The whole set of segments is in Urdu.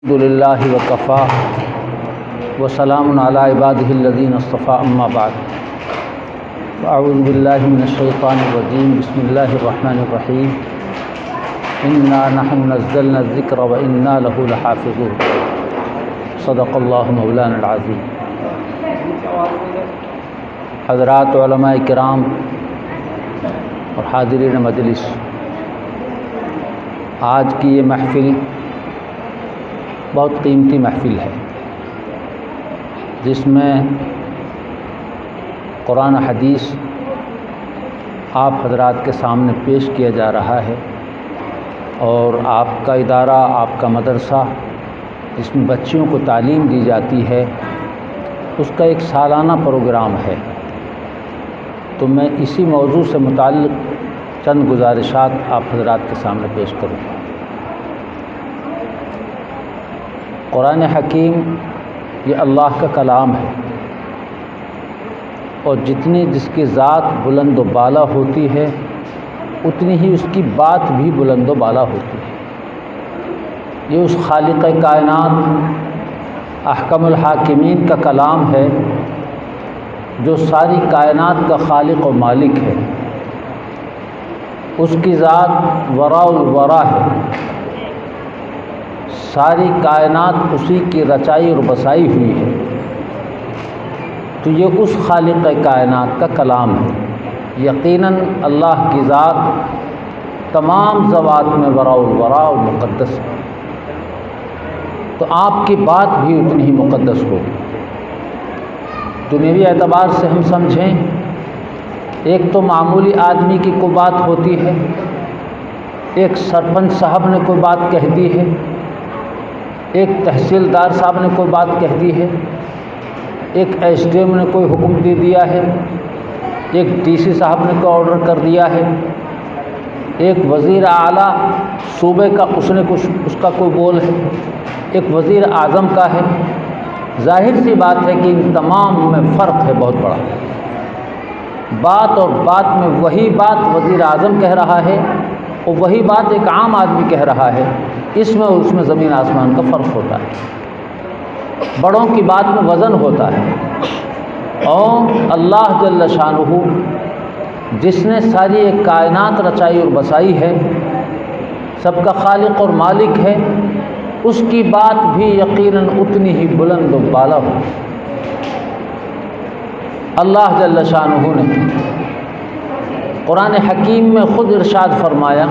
الحمد للہ وکفی وسلام علی عبادہ الذین اصطفیٰ اما بعد اعوذ باللہ من الشیطان الرجیم بسم اللہ الرحمن الرحیم انا نحن نزلنا الذکر وانا لہ لحافظون صدق اللہ مولانا العظیم۔ حضرات علماء کرام اور حاضرین مجلس، آج کی یہ محفل بہت قیمتی محفل ہے، جس میں قرآن حدیث آپ حضرات کے سامنے پیش کیا جا رہا ہے، اور آپ کا ادارہ، آپ کا مدرسہ جس میں بچیوں کو تعلیم دی جاتی ہے، اس کا ایک سالانہ پروگرام ہے۔ تو میں اسی موضوع سے متعلق چند گزارشات آپ حضرات کے سامنے پیش کروں۔ قرآن حکیم یہ اللہ کا کلام ہے، اور جتنی جس کی ذات بلند و بالا ہوتی ہے، اتنی ہی اس کی بات بھی بلند و بالا ہوتی ہے۔ یہ اس خالق کائنات احکم الحاکمین کا کلام ہے، جو ساری کائنات کا خالق و مالک ہے۔ اس کی ذات وراء الورا ہے، ساری کائنات اسی کی رچائی اور بسائی ہوئی ہے۔ تو یہ اس خالق کائنات کا کلام ہے۔ یقیناً اللہ کی ذات تمام ذوات میں وراء الورا اور مقدس ہے، تو آپ کی بات بھی اتنی ہی مقدس ہوگی۔ دنیوی اعتبار سے ہم سمجھیں، ایک تو معمولی آدمی کی کوئی بات ہوتی ہے، ایک سرپنچ صاحب نے کوئی بات کہہ دی ہے، ایک تحصیلدار صاحب نے کوئی بات کہہ دی ہے، ایک ایس ڈی ایم نے کوئی حکم دے دیا ہے، ایک ڈی سی صاحب نے کوئی آرڈر کر دیا ہے، ایک وزیر اعلیٰ صوبے کا اس کا کوئی بول ہے، ایک وزیر اعظم کا ہے۔ ظاہر سی بات ہے کہ ان تمام میں فرق ہے بہت بڑا۔ بات اور بات میں وہی بات وزیر اعظم کہہ رہا ہے، اور وہی بات ایک عام آدمی کہہ رہا ہے، اس میں زمین آسمان کا فرق ہوتا ہے۔ بڑوں کی بات میں وزن ہوتا ہے، اور اللہ جل شانہ جس نے ساری ایک کائنات رچائی اور بسائی ہے، سب کا خالق اور مالک ہے، اس کی بات بھی یقیناً اتنی ہی بلند و بالا ہو۔ اللہ جل شانہ نے قرآن حکیم میں خود ارشاد فرمایا،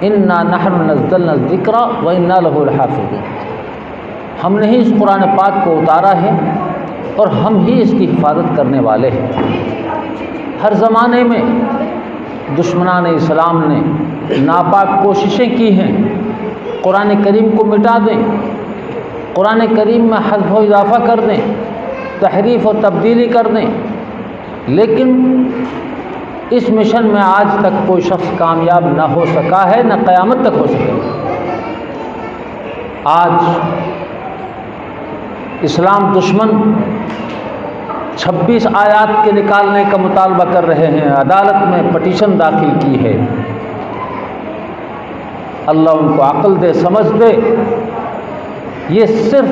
انا نحن نزلنا الذکر وانا لہ لحافظون۔ ہم نے ہی اس قرآن پاک کو اتارا ہے، اور ہم ہی اس کی حفاظت کرنے والے ہیں۔ ہر زمانے میں دشمنان اسلام نے ناپاک کوششیں کی ہیں، قرآن کریم کو مٹا دیں، قرآن کریم میں حذف و اضافہ کر دیں، تحریف و تبدیلی کر دیں، لیکن اس مشن میں آج تک کوئی شخص کامیاب نہ ہو سکا ہے، نہ قیامت تک ہو سکے گا۔ آج اسلام دشمن 26 آیات کے نکالنے کا مطالبہ کر رہے ہیں، عدالت میں پٹیشن داخل کی ہے۔ اللہ ان کو عقل دے، سمجھ دے۔ یہ صرف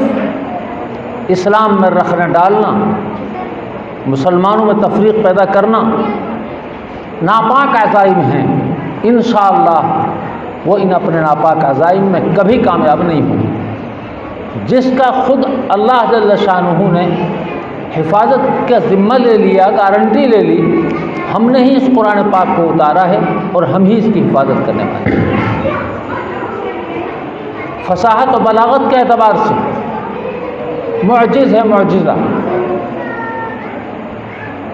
اسلام میں رخنہ ڈالنا، مسلمانوں میں تفریق پیدا کرنا، ناپاک عزائم ہیں۔ انشاءاللہ وہ ان اپنے ناپاک عزائم میں کبھی کامیاب نہیں ہوں گے۔ جس کا خود اللہ جل شانہ نے حفاظت کا ذمہ لے لیا، گارنٹی لے لی، ہم نے ہی اس قرآن پاک کو اتارا ہے، اور ہم ہی اس کی حفاظت کرنے والے ہیں۔ فصاحت و بلاغت کے اعتبار سے معجز ہے، معجزہ۔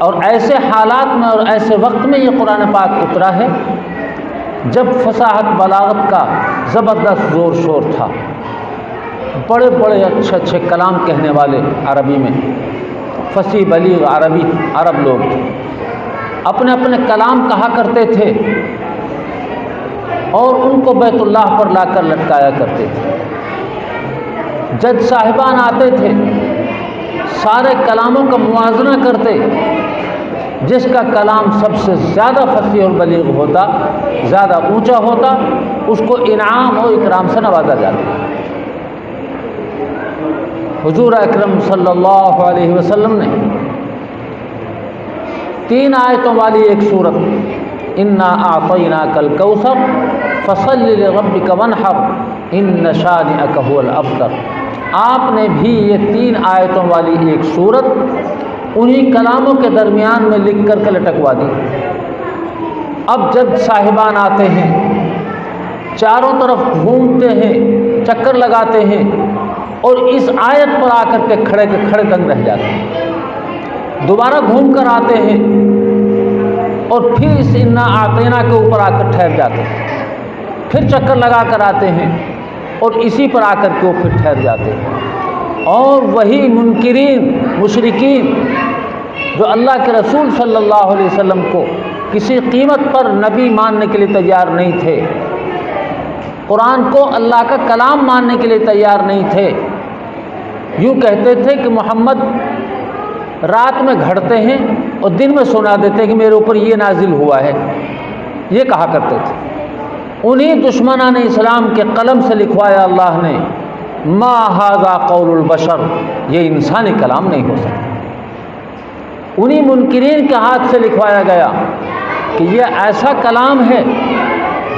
اور ایسے حالات میں اور ایسے وقت میں یہ قرآن پاک اترا ہے جب فصاحت بلاغت کا زبردست زور شور تھا۔ بڑے بڑے اچھے اچھے کلام کہنے والے عربی میں فصیح بلیغ عرب لوگ اپنے اپنے کلام کہا کرتے تھے، اور ان کو بیت اللہ پر لا کر لٹکایا کرتے تھے۔ جج صاحبان آتے تھے، سارے کلاموں کا موازنہ کرتے، جس کا کلام سب سے زیادہ فصیح اور بلیغ ہوتا، زیادہ اونچا ہوتا، اس کو انعام و اکرام سے نوازا جاتا۔ حضور اکرم صلی اللہ علیہ وسلم نے 3 آیتوں والی ایک سورت انا اعطیناک الکوثر فصل لربک وانحر ان شانئک هو الابتر، آپ نے بھی یہ 3 آیتوں والی ایک سورت انہی کلاموں کے درمیان میں لکھ کر کے لٹکوا دی۔ اب جب صاحبان آتے ہیں، چاروں طرف گھومتے ہیں، چکر لگاتے ہیں اور اس آیت پر آ کر کے کھڑے دنگ رہ جاتے ہیں، دوبارہ گھوم کر آتے ہیں اور پھر اس انا اعطینا کے اوپر آ کر ٹھہر جاتے ہیں، پھر چکر لگا کر آتے ہیں اور اسی پر آ کر کے وہ پھر ٹھہر جاتے ہیں۔ اور وہی منکرین مشرکین جو اللہ کے رسول صلی اللہ علیہ وسلم کو کسی قیمت پر نبی ماننے کے لیے تیار نہیں تھے، قرآن کو اللہ کا کلام ماننے کے لیے تیار نہیں تھے، یوں کہتے تھے کہ محمد رات میں گھڑتے ہیں اور دن میں سنا دیتے ہیں کہ میرے اوپر یہ نازل ہوا ہے، یہ کہا کرتے تھے۔ انہی دشمنان اسلام کے قلم سے لکھوایا اللہ نے ما ھذا قول البشر، یہ انسانی کلام نہیں ہو سکتا۔ انہی منکرین کے ہاتھ سے لکھوایا گیا کہ یہ ایسا کلام ہے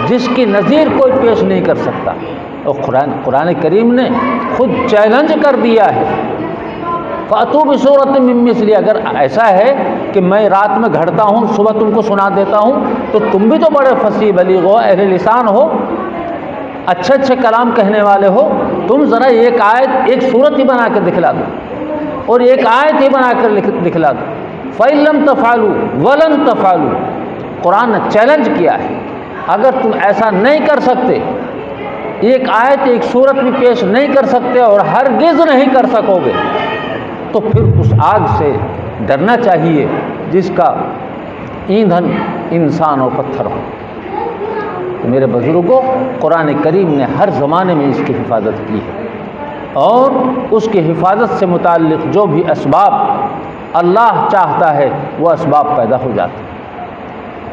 جس کی نظیر کوئی پیش نہیں کر سکتا، اور قرآن کریم نے خود چیلنج کر دیا ہے فَأْتُوا بِسُورَةٍ مِّن مِّثْلِهِ، اگر ایسا ہے کہ میں رات میں گھڑتا ہوں صبح تم کو سنا دیتا ہوں تو تم بھی تو بڑے فصیح بلیغ ہو، اہل لسان ہو، اچھے کلام کہنے والے ہو، تم ذرا ایک آیت ایک سورت ہی بنا کے دکھلا دو اور ایک آیت ہی بنا کر دکھلا دو۔ فَإِن لَّمْ تَفْعَلُوا وَلَن تَفْعَلُوا، قرآن نے چیلنج کیا ہے، اگر تم ایسا نہیں کر سکتے، ایک آیت ایک سورت بھی پیش نہیں کر سکتے اور ہرگز نہیں کر سکو گے، تو پھر اس آگ سے ڈرنا چاہیے جس کا ایندھن انسان اور پتھر ہو۔ تو میرے بزرگوں، قرآن کریم نے ہر زمانے میں اس کی حفاظت کی ہے، اور اس کی حفاظت سے متعلق جو بھی اسباب اللہ چاہتا ہے وہ اسباب پیدا ہو جاتے ہیں۔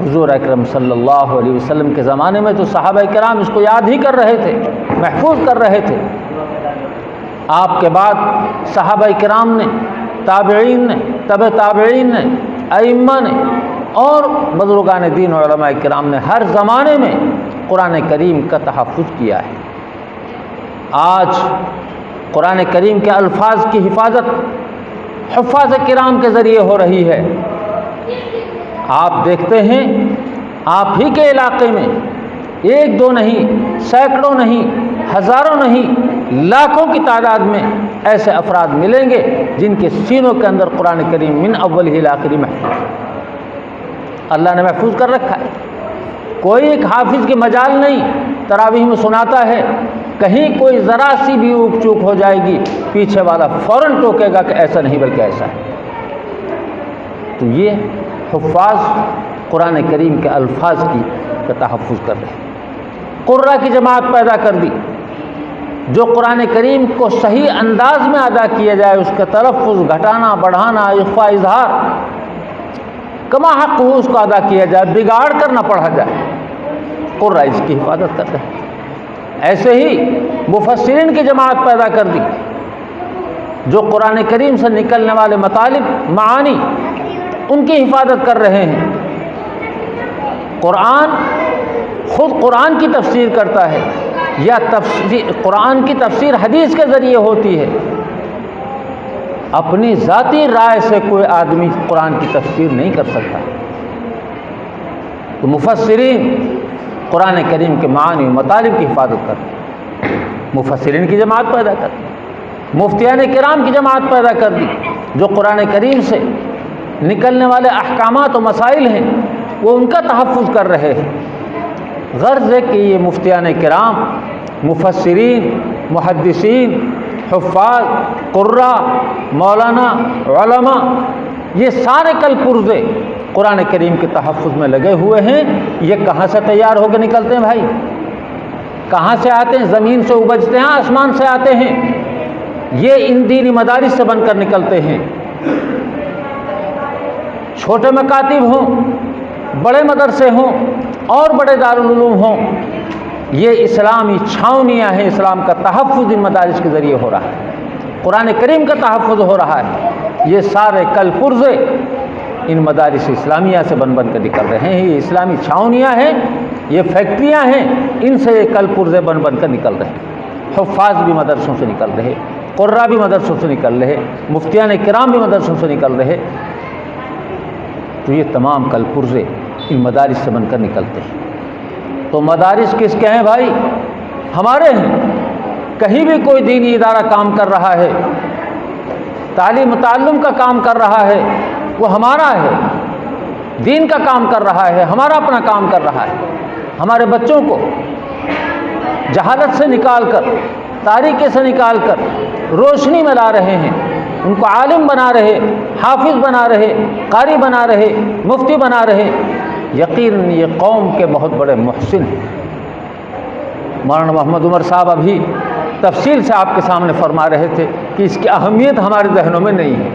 حضور اکرم صلی اللہ علیہ وسلم کے زمانے میں تو صحابہ کرام اس کو یاد ہی کر رہے تھے، محفوظ کر رہے تھے۔ آپ کے بعد صحابہ کرام نے، تابعین نے، تبع تابعین نے، ائمہ نے اور بزرگان دین علماء کرام نے ہر زمانے میں قرآن کریم کا تحفظ کیا ہے۔ آج قرآن کریم کے الفاظ کی حفاظت حفاظ کرام کے ذریعے ہو رہی ہے۔ آپ دیکھتے ہیں آپ ہی کے علاقے میں ایک دو نہیں، سینکڑوں نہیں، ہزاروں نہیں، لاکھوں کی تعداد میں ایسے افراد ملیں گے جن کے سینوں کے اندر قرآن کریم من اول ہی آخری محفوظ ہے، اللہ نے محفوظ کر رکھا ہے۔ کوئی ایک حافظ کی مجال نہیں، تراویح میں سناتا ہے، کہیں کوئی ذرا سی بھی اوک چوک ہو جائے گی پیچھے والا فوراً ٹوکے گا کہ ایسا نہیں بلکہ ایسا ہے۔ تو یہ حفاظ قرآن کریم کے الفاظ کا تحفظ کر رہے ہیں۔ قرہ کی جماعت پیدا کر دی، جو قرآن کریم کو صحیح انداز میں ادا کیا جائے، اس کا تلفظ گھٹانا بڑھانا اخفاء اظہار کما حق ہو اس کو ادا کیا جائے، بگاڑ کر نہ پڑھا جائے، قرہ اس کی حفاظت کرتے ہیں۔ ایسے ہی مفسرین کی جماعت پیدا کر دی، جو قرآن کریم سے نکلنے والے مطالب معانی ان کی حفاظت کر رہے ہیں۔ خود قرآن کی تفسیر کرتا ہے یا قرآن کی تفسیر حدیث کے ذریعے ہوتی ہے، اپنی ذاتی رائے سے کوئی آدمی قرآن کی تفسیر نہیں کر سکتا۔ تو مفسرین قرآن کریم کے معانی و مطالب کی حفاظت کرتے ہیں، مفسرین کی جماعت پیدا کر دی، مفتیان کرام کی جماعت پیدا کر دی، جو قرآن کریم سے نکلنے والے احکامات و مسائل ہیں وہ ان کا تحفظ کر رہے ہیں۔ غرض ہے کہ یہ مفتیان کرام، مفسرین، محدثین، حفاظ، قراء، مولانا، علماء، یہ سارے کل پرزے قرآن کریم کے تحفظ میں لگے ہوئے ہیں۔ یہ کہاں سے تیار ہو کے نکلتے ہیں بھائی؟ کہاں سے آتے ہیں؟ زمین سے اپجتے ہیں، آسمان سے آتے ہیں؟ یہ ان دینی مدارس سے بن کر نکلتے ہیں۔ چھوٹے مکاتب ہوں، بڑے مدرسے ہوں اور بڑے دارالعلوم ہوں، یہ اسلامی چھاؤنیاں ہیں، اسلام کا تحفظ ان مدارس کے ذریعے ہو رہا ہے۔ قرآن کریم کا تحفظ ہو رہا ہے، یہ سارے کل پرزے ان مدارس اسلامیہ سے بن بن کر نکل رہے ہیں۔ یہ اسلامی چھاؤنیاں ہیں، یہ فیکٹریاں ہیں، ان سے یہ کل پرزے بن بن کر نکل رہے ہیں۔ حفاظ بھی مدرسوں سے نکل رہے، قراء بھی مدرسوں سے نکل رہے، مفتیان کرام بھی مدرسوں سے نکل رہے۔ تو یہ تمام کل پرزے ان مدارس سے بن کر نکلتے ہیں۔ تو مدارس کس کے ہیں بھائی؟ ہمارے ہیں۔ کہیں بھی کوئی دینی ادارہ کام کر رہا ہے، تعلیم و تعلم کا کام کر رہا ہے، وہ ہمارا ہے۔ دین کا کام کر رہا ہے، ہمارا اپنا کام کر رہا ہے۔ ہمارے بچوں کو جہالت سے نکال کر، تاریکی سے نکال کر روشنی میں لا رہے ہیں، ان کو عالم بنا رہے، حافظ بنا رہے، قاری بنا رہے، مفتی بنا رہے۔ یقیناً یہ قوم کے بہت بڑے محسن ہیں۔ مولانا محمد عمر صاحب ابھی تفصیل سے آپ کے سامنے فرما رہے تھے کہ اس کی اہمیت ہمارے ذہنوں میں نہیں ہے۔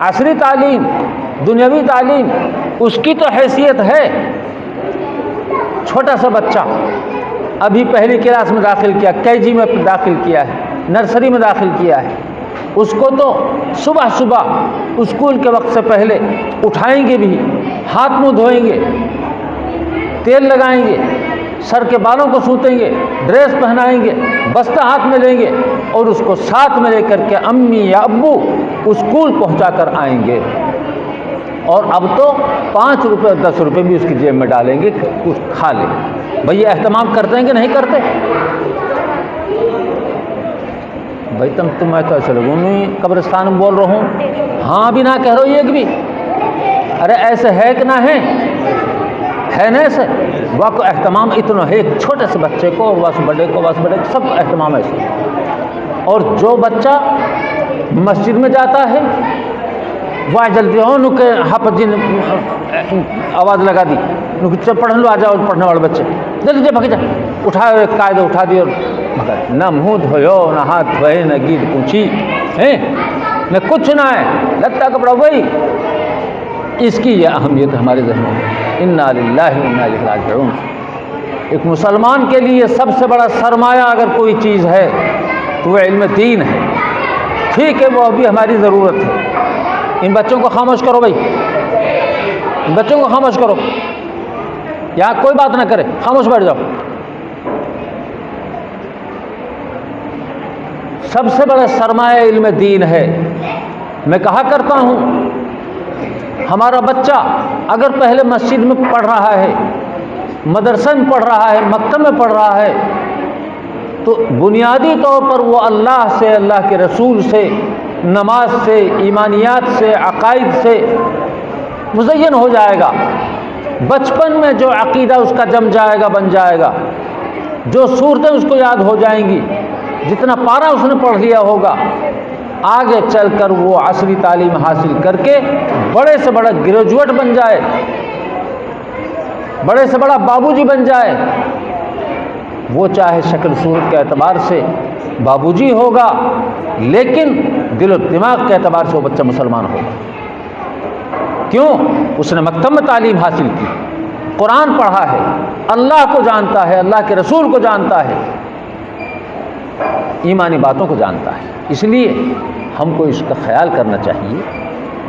عصری تعلیم، دنیاوی تعلیم، اس کی تو حیثیت ہے۔ چھوٹا سا بچہ ابھی پہلی کلاس میں داخل کیا، KG میں داخل کیا ہے، نرسری میں داخل کیا ہے، اس کو تو صبح صبح اسکول کے وقت سے پہلے اٹھائیں گے بھی، ہاتھ منہ دھوئیں گے، تیل لگائیں گے، سر کے بالوں کو سوتیں گے، ڈریس پہنائیں گے، بستہ ہاتھ میں لیں گے اور اس کو ساتھ میں لے کر کے امی یا ابو اسکول پہنچا کر آئیں گے۔ اور اب تو 5 روپے 10 روپے بھی اس کی جیب میں ڈالیں گے، کچھ کھا لے۔ بھئی یہ اہتمام کرتے ہیں کہ نہیں کرتے؟ بھائی میں تو ایسے لوگوں میں قبرستان میں بول رہا ہوں، ہاں بھی نہ کہہ رہو ایک بھی۔ ارے ایسے ہے کہ نہ ہے نا ایسے؟ وہ کو اہتمام اتنا ہے، ایک چھوٹے سے بچے کو اور بس بڑے کو سب کو اہتمام ایسے۔ اور جو بچہ مسجد میں جاتا ہے وہ جلدی کے ہپ جن آواز لگا دی، پڑھ لو، آ جاؤ پڑھنے والے بچے جلدی بھگ جا، اٹھاؤ، ایک قاعدہ اٹھا دی اور نہ منہ دھویو، نہ ہاتھ دھوئے، نہ گیت پوچھی ہے، نہ کچھ نہ ہے، لتا کپڑا وہی۔ اس کی یہ اہمیت ہمارے ذہنوں میں۔ انا للہ و انا الیہ راجعون۔ ایک مسلمان کے لیے سب سے بڑا سرمایہ اگر کوئی چیز ہے تو وہ علم دین ہے۔ ٹھیک ہے، وہ ابھی ہماری ضرورت ہے۔ ان بچوں کو خاموش کرو بھائی، ان بچوں کو خاموش کرو، یہاں کوئی بات نہ کرے، خاموش بیٹھ جاؤ۔ سب سے بڑا سرمایہ علم دین ہے۔ میں کہا کرتا ہوں، ہمارا بچہ اگر پہلے مسجد میں پڑھ رہا ہے، مدرسے میں پڑھ رہا ہے، مکتب میں پڑھ رہا ہے، تو بنیادی طور پر وہ اللہ سے، اللہ کے رسول سے، نماز سے، ایمانیات سے، عقائد سے مزین ہو جائے گا۔ بچپن میں جو عقیدہ اس کا جم جائے گا، بن جائے گا، جو صورتیں اس کو یاد ہو جائیں گی، جتنا پارا اس نے پڑھ لیا ہوگا، آگے چل کر وہ عصری تعلیم حاصل کر کے بڑے سے بڑا گریجویٹ بن جائے، بڑے سے بڑا بابو جی بن جائے، وہ چاہے شکل صورت کے اعتبار سے بابو جی ہوگا، لیکن دل و دماغ کے اعتبار سے وہ بچہ مسلمان ہوگا۔ کیوں؟ اس نے مکتب میں تعلیم حاصل کی، قرآن پڑھا ہے، اللہ کو جانتا ہے، اللہ کے رسول کو جانتا ہے، ایمانی باتوں کو جانتا ہے۔ اس لیے ہم کو اس کا خیال کرنا چاہیے،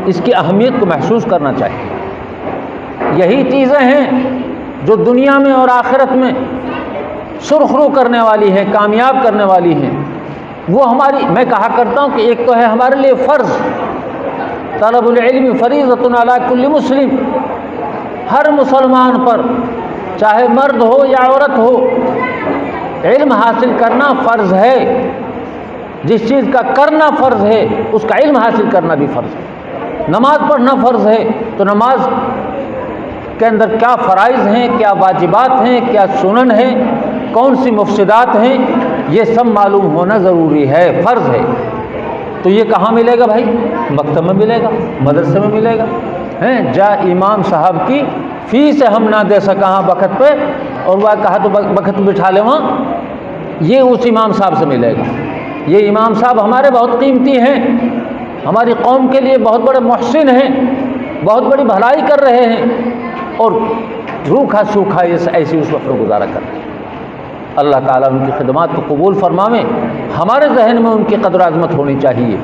اس کی اہمیت کو محسوس کرنا چاہیے۔ یہی چیزیں ہیں جو دنیا میں اور آخرت میں سرخرو کرنے والی ہیں، کامیاب کرنے والی ہیں۔ وہ ہماری، میں کہا کرتا ہوں کہ ایک تو ہے ہمارے لیے فرض، طلب العلم فریضۃ علی کل مسلم، ہر مسلمان پر چاہے مرد ہو یا عورت ہو، علم حاصل کرنا فرض ہے۔ جس چیز کا کرنا فرض ہے اس کا علم حاصل کرنا بھی فرض ہے۔ نماز پڑھنا فرض ہے تو نماز کے اندر کیا فرائض ہیں، کیا واجبات ہیں، کیا سنن ہیں، کون سی مفسدات ہیں، یہ سب معلوم ہونا ضروری ہے، فرض ہے۔ تو یہ کہاں ملے گا بھائی؟ مکتب میں ملے گا، مدرسے میں ملے گا۔ جا امام صاحب کی فیس ہم نہ دے سکا ہاں وقت پہ، اور وہ کہا تو وقت بٹھا لے وہاں، یہ اس امام صاحب سے ملے گا۔ یہ امام صاحب ہمارے بہت قیمتی ہیں، ہماری قوم کے لیے بہت بڑے محسن ہیں، بہت بڑی بھلائی کر رہے ہیں، اور روکھا سوکھا ایسی اس وقت گزارا کر رہے ہیں۔ اللہ تعالیٰ ان کی خدمات کو قبول فرماویں، ہمارے ذہن میں ان کی قدر و عظمت ہونی چاہیے۔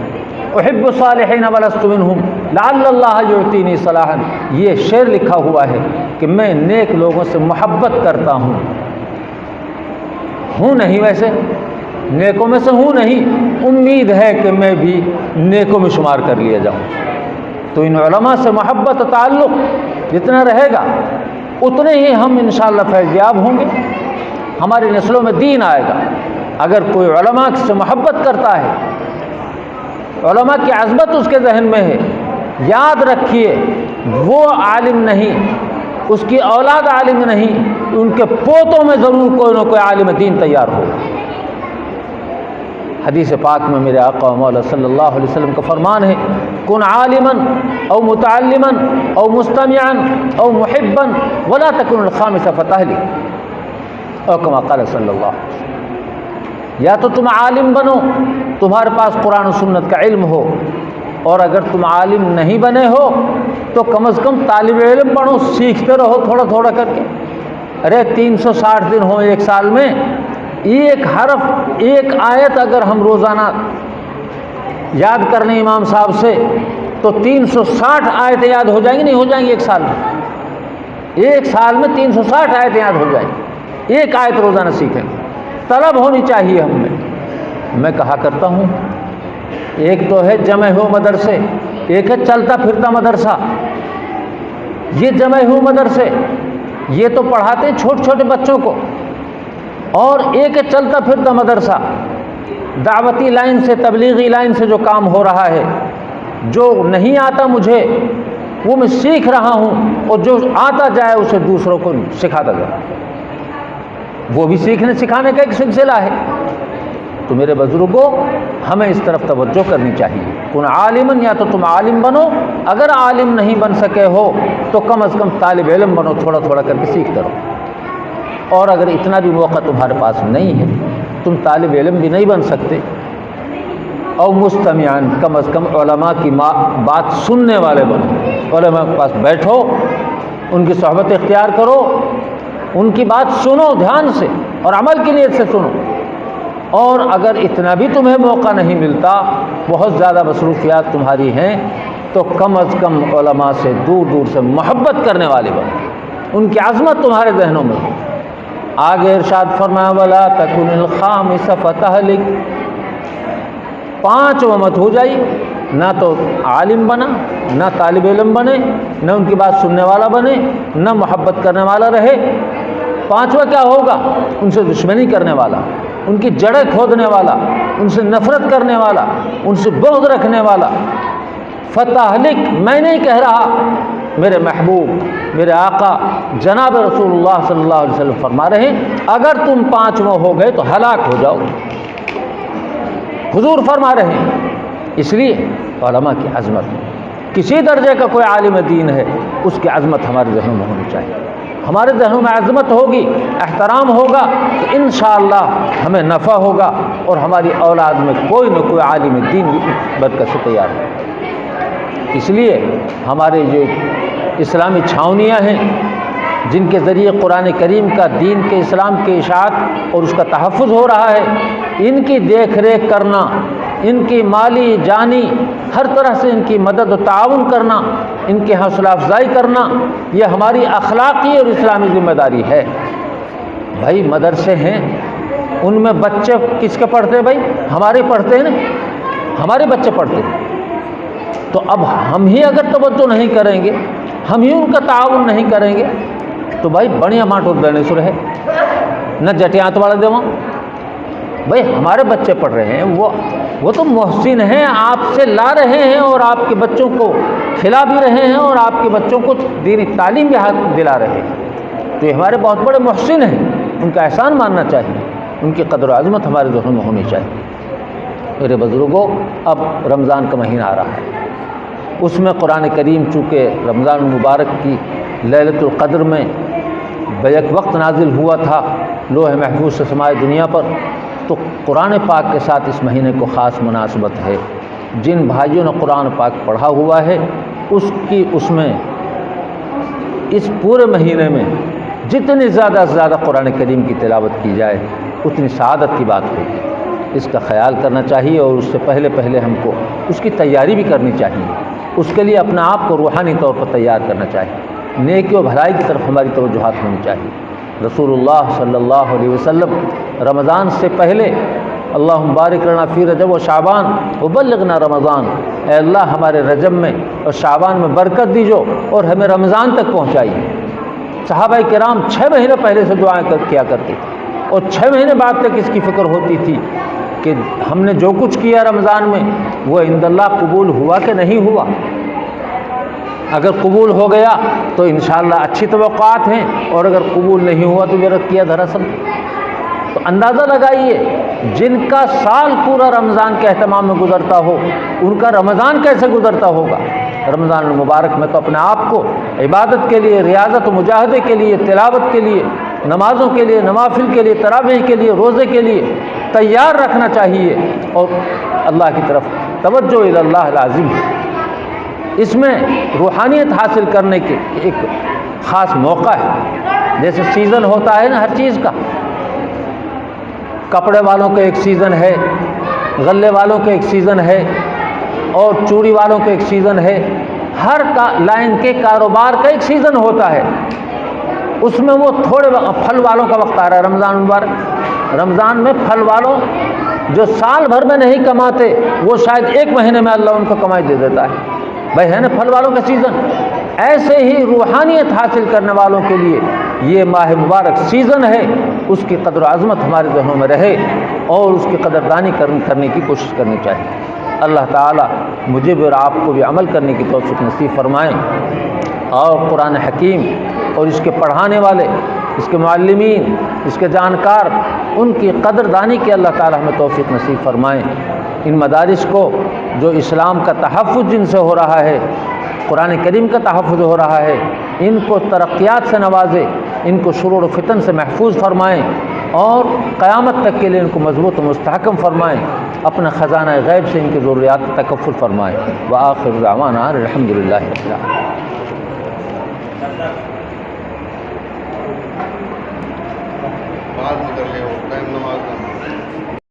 احب الصالحین ولست منہم لعل اللہ یعطینی صلاحا، یہ شعر لکھا ہوا ہے کہ میں نیک لوگوں سے محبت کرتا ہوں نہیں، ویسے نیکوں میں سے ہوں نہیں، امید ہے کہ میں بھی نیکوں میں شمار کر لیا جاؤں۔ تو ان علماء سے محبت و تعلق جتنا رہے گا اتنے ہی ہم انشاءاللہ فیض یاب ہوں گے، ہماری نسلوں میں دین آئے گا۔ اگر کوئی علماء سے محبت کرتا ہے، علماء کی عظمت اس کے ذہن میں ہے، یاد رکھیے وہ عالم نہیں، اس کی اولاد عالم نہیں، ان کے پوتوں میں ضرور کوئی نہ کوئی عالم دین تیار ہوگا۔ حدیث پاک میں میرے آقا و مولا صلی اللہ علیہ وسلم کا فرمان ہے، کن عالما او متعلما او مستمعا او محبا ولا تکن الخامس فتہلک، او کما قال صلی اللہ علیہ وسلم۔ یا تو تم عالم بنو، تمہارے پاس قرآن و سنت کا علم ہو، اور اگر تم عالم نہیں بنے ہو تو کم از کم طالب علم بنو، سیکھتے رہو تھوڑا تھوڑا کر کے۔ ارے 360 دن ہوں ایک سال میں، ایک حرف ایک آیت اگر ہم روزانہ یاد کر لیں امام صاحب سے تو 360 آیتیں یاد ہو جائیں گی، نہیں ہو جائیں گی ایک سال میں؟ ایک سال میں 360 آیتیں یاد ہو جائیں گی، ایک آیت روزانہ سیکھیں گے۔ طلب ہونی چاہیے ہم میں کہا کرتا ہوں، ایک تو ہے جمع ہو مدرسے، ایک ہے چلتا پھرتا مدرسہ۔ یہ جمع ہو مدرسے یہ تو پڑھاتے ہیں چھوٹے چھوٹے بچوں کو، اور ایک ہے چلتا پھرتا مدرسہ، دعوتی لائن سے تبلیغی لائن سے جو کام ہو رہا ہے، جو نہیں آتا مجھے وہ میں سیکھ رہا ہوں، اور جو آتا جائے اسے دوسروں کو سکھاتا جائے، وہ بھی سیکھنے سکھانے کا ایک سلسلہ ہے۔ تو میرے بزرگوں ہمیں اس طرف توجہ کرنی چاہیے، کن عالمن، یا تو تم عالم بنو، اگر عالم نہیں بن سکے ہو تو کم از کم طالب علم بنو، تھوڑا تھوڑا کر کے سیکھتے رہو۔ اور اگر اتنا بھی موقع تمہارے پاس نہیں ہے، تم طالب علم بھی نہیں بن سکتے، او مستمعان، کم از کم علماء کی بات سننے والے بنو، علماء کے پاس بیٹھو، ان کی صحبت اختیار کرو، ان کی بات سنو دھیان سے اور عمل کی نیت سے سنو۔ اور اگر اتنا بھی تمہیں موقع نہیں ملتا، بہت زیادہ مصروفیات تمہاری ہیں، تو کم از کم علماء سے دور دور سے محبت کرنے والے بنو، ان کی عظمت تمہارے ذہنوں میں ہو۔ آگے ارشاد فرمایا وَلَا تَكُنِ الْخَامِسَ فَتَهْلِكَ، پانچواں مت ہو جائی، نہ تو عالم بنا، نہ طالب علم بنے، نہ ان کی بات سننے والا بنے، نہ محبت کرنے والا رہے۔ پانچواں کیا ہوگا؟ ان سے دشمنی کرنے والا، ان کی جڑیں کھودنے والا، ان سے نفرت کرنے والا، ان سے بغض رکھنے والا۔ فتہلک، میں نہیں کہہ رہا، میرے محبوب میرے آقا جناب رسول اللہ صلی اللہ علیہ وسلم فرما رہے ہیں اگر تم پانچواں ہو گئے تو ہلاک ہو جاؤ، حضور فرما رہے ہیں۔ اس لیے علماء کی عظمت، کسی درجے کا کوئی عالم دین ہے اس کی عظمت ہمارے ذہنوں میں ہونی چاہیے۔ ہمارے ذہنوں میں عظمت ہوگی، احترام ہوگا، تو انشاءاللہ ہمیں نفع ہوگا، اور ہماری اولاد میں کوئی نہ کوئی عالم دین بھی برکت سے تیار ہوگا۔ اس لیے ہمارے جو اسلامی چھاونیاں ہیں جن کے ذریعے قرآن کریم کا، دین کے، اسلام کے اشاعت اور اس کا تحفظ ہو رہا ہے، ان کی دیکھ ریکھ کرنا، ان کی مالی جانی ہر طرح سے ان کی مدد و تعاون کرنا، ان کی حوصلہ افزائی کرنا، یہ ہماری اخلاقی اور اسلامی ذمہ داری ہے۔ بھائی مدرسے ہیں، ان میں بچے کس کے پڑھتے ہیں؟ بھائی ہمارے پڑھتے ہیں نا، ہمارے بچے پڑھتے ہیں۔ تو اب ہم ہی اگر توجہ نہیں کریں گے، ہم ہی ان کا تعاون نہیں کریں گے، تو بھائی بڑھیا ماٹو دینے سر ہے نہ جٹیات والے دیواں۔ بھائی ہمارے بچے پڑھ رہے ہیں، وہ تو محسن ہیں، آپ سے لا رہے ہیں اور آپ کے بچوں کو کھلا بھی رہے ہیں اور آپ کے بچوں کو دینی تعلیم بھی ہاتھ دلا رہے ہیں، تو یہ ہمارے بہت بڑے محسن ہیں، ان کا احسان ماننا چاہیے، ان کی قدر و عظمت ہمارے ذہنوں میں ہونی چاہیے۔ میرے بزرگوں اب رمضان کا مہینہ آ رہا ہے، اس میں قرآن کریم چونکہ رمضان المبارک کی لیلۃ القدر میں بیک وقت نازل ہوا تھا لوح محفوظ سے سمائے دنیا پر، تو قرآن پاک کے ساتھ اس مہینے کو خاص مناسبت ہے۔ جن بھائیوں نے قرآن پاک پڑھا ہوا ہے اس میں اس پورے مہینے میں جتنی زیادہ سے زیادہ قرآن کریم کی تلاوت کی جائے اتنی سعادت کی بات ہوگی۔ اس کا خیال کرنا چاہیے اور اس سے پہلے ہم کو اس کی تیاری بھی کرنی چاہیے. اس کے لیے اپنا آپ کو روحانی طور پر تیار کرنا چاہیے. نیکی و بھلائی کی طرف ہماری توجہات ہونی چاہیے. رسول اللہ صلی اللہ علیہ وسلم رمضان سے پہلے اللہم بارک لنا فی رجب و شعبان وبلغنا رمضان، اے اللہ ہمارے رجب میں اور شعبان میں برکت دیجو اور ہمیں رمضان تک پہنچائیے. صحابہ کرام 6 مہینے پہلے سے دعائیں کیا کرتے تھے اور 6 مہینے بعد تک اس کی فکر ہوتی تھی کہ ہم نے جو کچھ کیا رمضان میں وہ عند اللہ قبول ہوا کہ نہیں ہوا. اگر قبول ہو گیا تو انشاءاللہ اچھی توقعات ہیں، اور اگر قبول نہیں ہوا تو یہ رد کیا دراصل. تو اندازہ لگائیے جن کا سال پورا رمضان کے اہتمام میں گزرتا ہو ان کا رمضان کیسے گزرتا ہوگا. رمضان المبارک میں تو اپنے آپ کو عبادت کے لیے، ریاضت و مجاہدے کے لیے، تلاوت کے لیے، نمازوں کے لیے، نوافل کے لیے، تراویح کے لیے، روزے کے لیے تیار رکھنا چاہیے اور اللہ کی طرف توجہ الی اللہ لازم ہے. اس میں روحانیت حاصل کرنے کے ایک خاص موقع ہے. جیسے سیزن ہوتا ہے نا ہر چیز کا، کپڑے والوں کا ایک سیزن ہے، غلے والوں کا ایک سیزن ہے، اور چوڑی والوں کا ایک سیزن ہے. ہر لائن کے کاروبار کا ایک سیزن ہوتا ہے. اس میں وہ تھوڑے پھل والوں کا وقت آ رہا ہے رمضان مبارک. رمضان میں پھل والوں جو سال بھر میں نہیں کماتے وہ شاید 1 مہینے میں اللہ ان کو کمائی دے دیتا ہے. بھائی ہے نا پھل والوں کا سیزن. ایسے ہی روحانیت حاصل کرنے والوں کے لیے یہ ماہ مبارک سیزن ہے. اس کی قدر و عظمت ہمارے ذہنوں میں رہے اور اس کی قدردانی کرنے کی کوشش کرنی چاہیے. اللہ تعالیٰ مجھے بھی اور آپ کو بھی عمل کرنے کی توفیق نصیب فرمائیں، اور قرآن حکیم اور اس کے پڑھانے والے، اس کے معلمین، اس کے جانکار، ان کی قدردانی کی اللہ تعالیٰ ہمیں توفیق نصیب فرمائیں. ان مدارس کو جو اسلام کا تحفظ جن سے ہو رہا ہے، قرآن کریم کا تحفظ ہو رہا ہے، ان کو ترقیات سے نوازے، ان کو شرور و فتن سے محفوظ فرمائیں اور قیامت تک کے لیے ان کو مضبوط و مستحکم فرمائیں. اپنا خزانہ غیب سے ان کی ضروریات تکفل فرمائیں. وآخر دعوانا الحمدللہ رب العالمین.